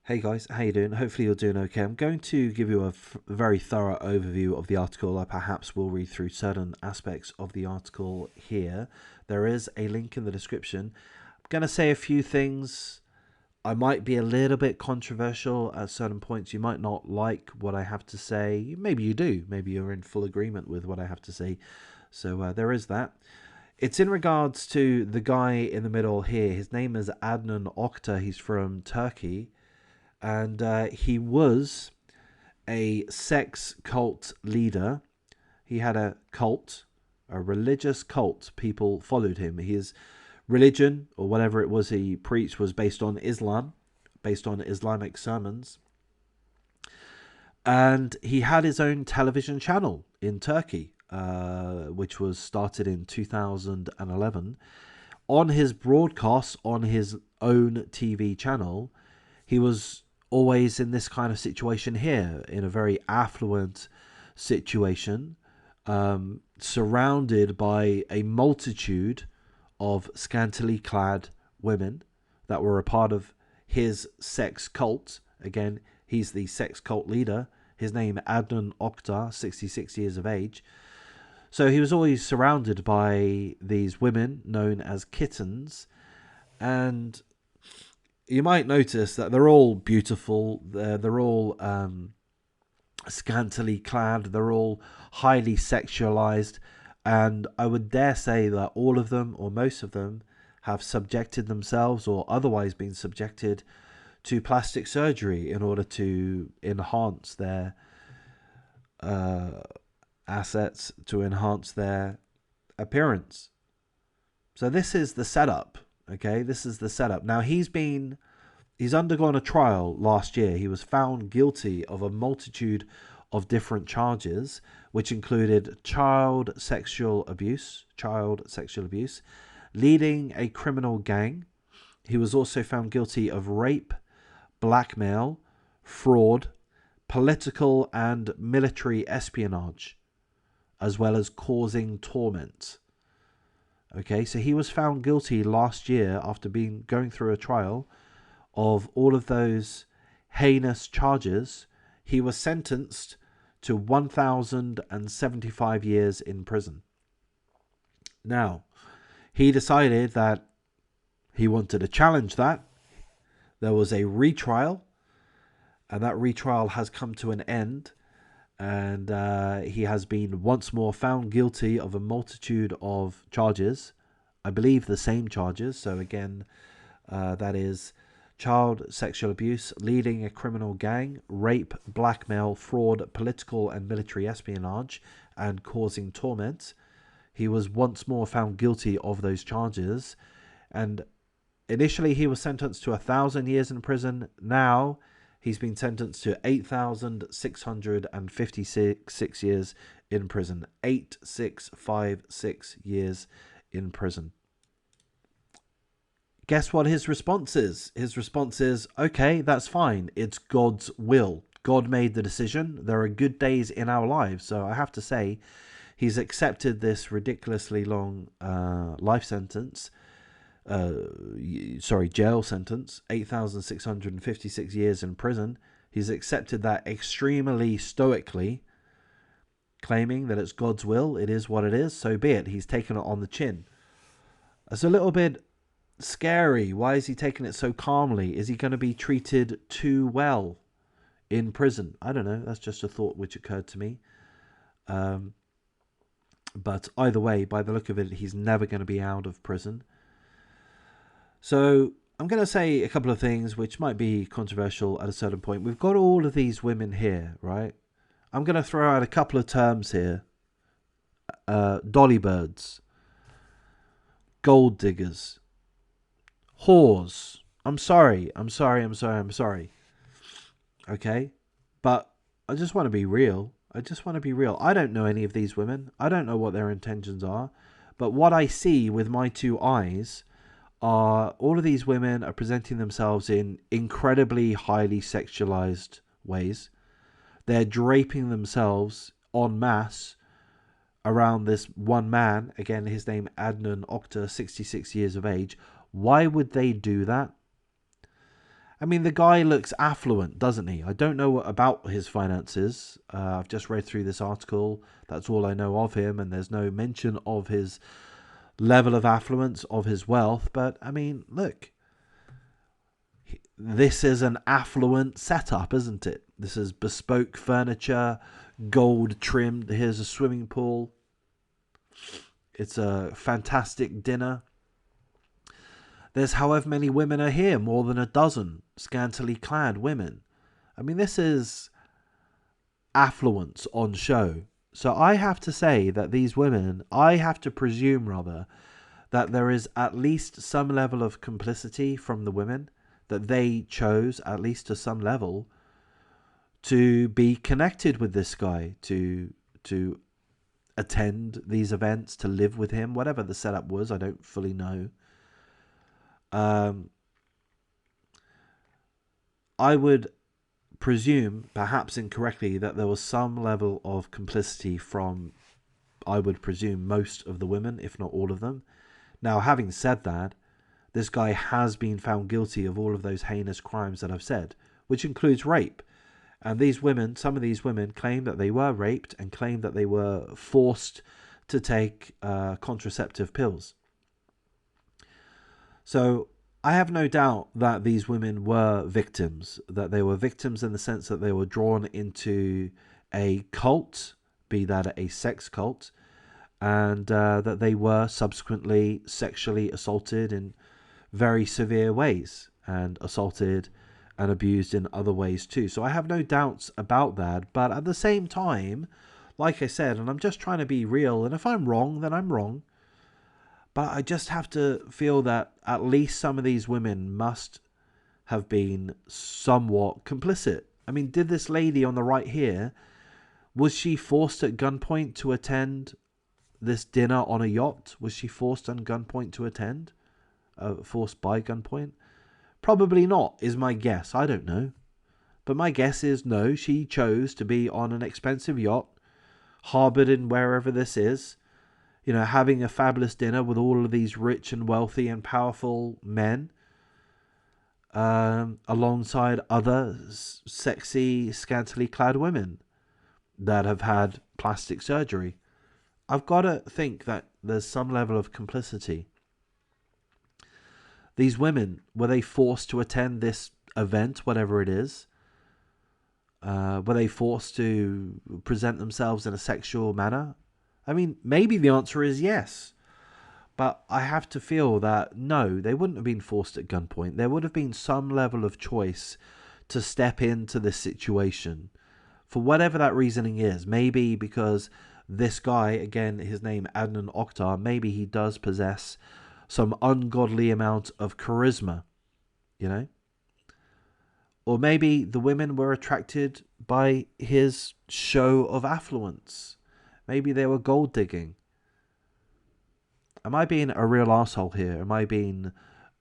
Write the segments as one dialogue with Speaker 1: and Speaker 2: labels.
Speaker 1: Hey guys, how you doing? Hopefully you're doing okay. I'm going to give you a very thorough overview of the article. I perhaps will read through certain aspects of the article here. There is a link in the description. I'm going to say a few things. I might be a little bit controversial at certain points. You might not like what I have to say. Maybe you do. Maybe you're in full agreement with what I have to say. So there is that. It's in regards to the guy in the middle here. His name is Adnan Oktar. He's from Turkey, and he was a sex cult leader. He had a cult, a religious cult. People followed him. His religion, or whatever it was he preached, was based on Islam, based on Islamic sermons. And he had his own television channel in Turkey, which was started in 2011. On his broadcasts on his own TV channel, he was always in this kind of situation here, in a very affluent situation, surrounded by a multitude of scantily clad women that were a part of his sex cult. Again, he's the sex cult leader. His name Adnan Oktar, 66 years of age. So he was always surrounded by these women known as kittens, and you might notice that they're all beautiful. They're all scantily clad. They're all highly sexualized. And I would dare say that all of them, or most of them, have subjected themselves or otherwise been subjected to plastic surgery in order to enhance their assets, to enhance their appearance. So this is the setup. Okay, this is the setup. Now he's undergone a trial last year. He was found guilty of a multitude of different charges, which included child sexual abuse, leading a criminal gang. He was also found guilty of rape, blackmail, fraud, political and military espionage, as well as causing torment. Okay, so he was found guilty last year after going through a trial of all of those heinous charges. He was sentenced to 1,075 years in prison. Now, he decided that he wanted to challenge that. There was a retrial, and that retrial has come to an end. And he has been once more found guilty of a multitude of charges. I believe the same charges. So again, that is child sexual abuse, leading a criminal gang, rape, blackmail, fraud, political and military espionage, and causing torment. He was once more found guilty of those charges. And initially he was sentenced to 1,000 years in prison. Now he's been sentenced to 8,656 years in prison. 8,656 years in prison. Guess what his response is? His response is, okay, that's fine. It's God's will. God made the decision. There are good days in our lives. So I have to say, he's accepted this ridiculously long life sentence. Jail sentence, 8,656 years in prison. He's accepted that extremely stoically, claiming that it's God's will. It is what it is. So be it. He's taken it on the chin. It's a little bit scary. Why is he taking it so calmly? Is he going to be treated too well in prison? I don't know. That's just a thought which occurred to me. But either way, by the look of it, he's never going to be out of prison. So I'm going to say a couple of things which might be controversial at a certain point. We've got all of these women here, right? I'm going to throw out a couple of terms here. Dolly birds, gold diggers, whores. I'm sorry. Okay? But I just want to be real. I don't know any of these women. I don't know what their intentions are. But what I see with my two eyes are all of these women are presenting themselves in incredibly highly sexualized ways. They're draping themselves en masse around this one man. Again, his name Adnan Oktar, 66 years of age. Why would they do that? I mean, the guy looks affluent, doesn't he? I don't know about his finances. I've just read through this article. That's all I know of him, and there's no mention of his level of affluence, of his wealth. But I mean, look, this is an affluent setup, isn't it? This is bespoke furniture, gold trimmed. Here's a swimming pool. It's a fantastic dinner. There's however many women are here, more than a dozen scantily clad women. I mean, this is affluence on show. So I have to say that these women, I have to presume rather, that there is at least some level of complicity from the women, that they chose, at least to some level, to be connected with this guy, to attend these events, to live with him, whatever the setup was, I don't fully know. I would presume, perhaps incorrectly, that there was some level of complicity from, I would presume, most of the women, if not all of them. Now, having said that, this guy has been found guilty of all of those heinous crimes that I've said, which includes rape. And these women, some of these women, claim that they were raped and claim that they were forced to take contraceptive pills. So I have no doubt that these women were victims, that they were victims in the sense that they were drawn into a cult, be that a sex cult, and that they were subsequently sexually assaulted in very severe ways, and assaulted and abused in other ways too. So I have no doubts about that. But at the same time, like I said, and I'm just trying to be real, and if I'm wrong, then I'm wrong. But I just have to feel that at least some of these women must have been somewhat complicit. I mean, did this lady on the right here, was she forced at gunpoint to attend this dinner on a yacht? Was she forced on gunpoint to attend? Forced by gunpoint? Probably not, is my guess. I don't know. But my guess is no, she chose to be on an expensive yacht, harboured in wherever this is, you know, having a fabulous dinner with all of these rich and wealthy and powerful men, alongside other sexy, scantily clad women that have had plastic surgery. I've got to think that there's some level of complicity. These women, were they forced to attend this event, whatever it is? Were they forced to present themselves in a sexual manner? I mean, maybe the answer is yes. But I have to feel that no, they wouldn't have been forced at gunpoint. There would have been some level of choice to step into this situation. For whatever that reasoning is. Maybe because this guy, again, his name Adnan Oktar, maybe he does possess some ungodly amount of charisma, you know? Or maybe the women were attracted by his show of affluence. Maybe they were gold digging. Am I being a real asshole here? Am I being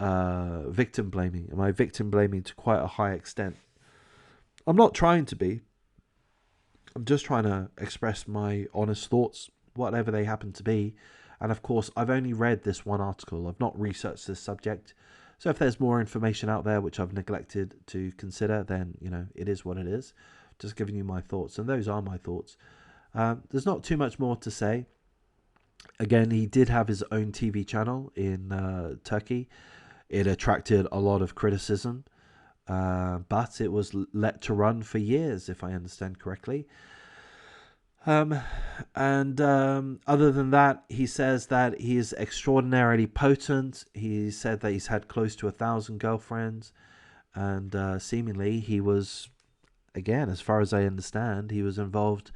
Speaker 1: victim blaming? Am I victim blaming to quite a high extent? I'm not trying to be. I'm just trying to express my honest thoughts, whatever they happen to be. And of course, I've only read this one article. I've not researched this subject. So if there's more information out there which I've neglected to consider, then, you know, it is what it is. Just giving you my thoughts. And those are my thoughts. There's not too much more to say. Again, he did have his own TV channel in Turkey. It attracted a lot of criticism. But it was let to run for years, if I understand correctly. Other than that, he says that he is extraordinarily potent. He said that he's had close to 1,000 girlfriends, and seemingly he was, again, as far as I understand, he was involved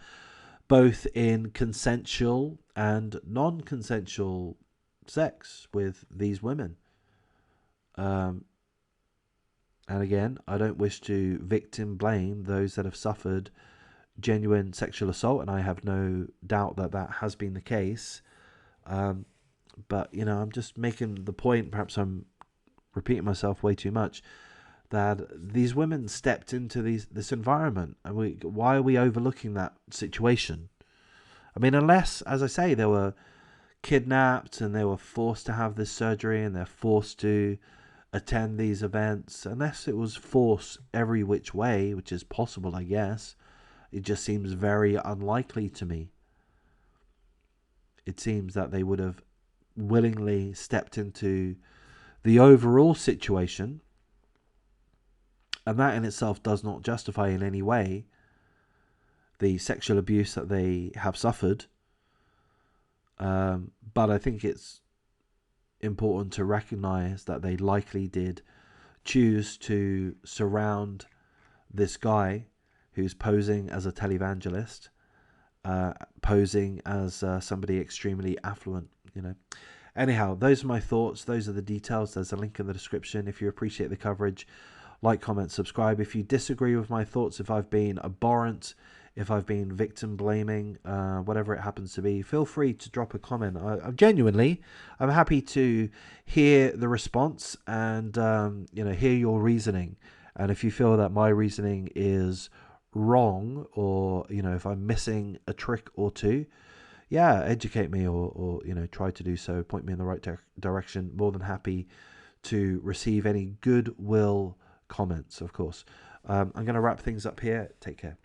Speaker 1: both in consensual and non-consensual sex with these women. And again, I don't wish to victim blame those that have suffered genuine sexual assault, and I have no doubt that that has been the case. But, you know, I'm just making the point, perhaps I'm repeating myself way too much, that these women stepped into this environment, and why are we overlooking that situation? I mean, unless, as I say, they were kidnapped and they were forced to have this surgery and they're forced to attend these events unless it was forced every which way, which is possible, I guess. It just seems very unlikely to me. It seems that they would have willingly stepped into the overall situation, and that in itself does not justify in any way the sexual abuse that they have suffered. But I think it's important to recognize that they likely did choose to surround this guy who's posing as a televangelist, posing as somebody extremely affluent, you know. Anyhow, those are my thoughts. Those are the details. There's a link in the description. If you appreciate the coverage, like, comment, subscribe. If you disagree with my thoughts, if I've been abhorrent, if I've been victim blaming, whatever it happens to be, feel free to drop a comment. I'm happy to hear the response and hear your reasoning. And if you feel that my reasoning is wrong, or if I'm missing a trick or two, educate me, or try to do so, point me in the right direction. More than happy to receive any goodwill comments, of course. I'm going to wrap things up here. Take care.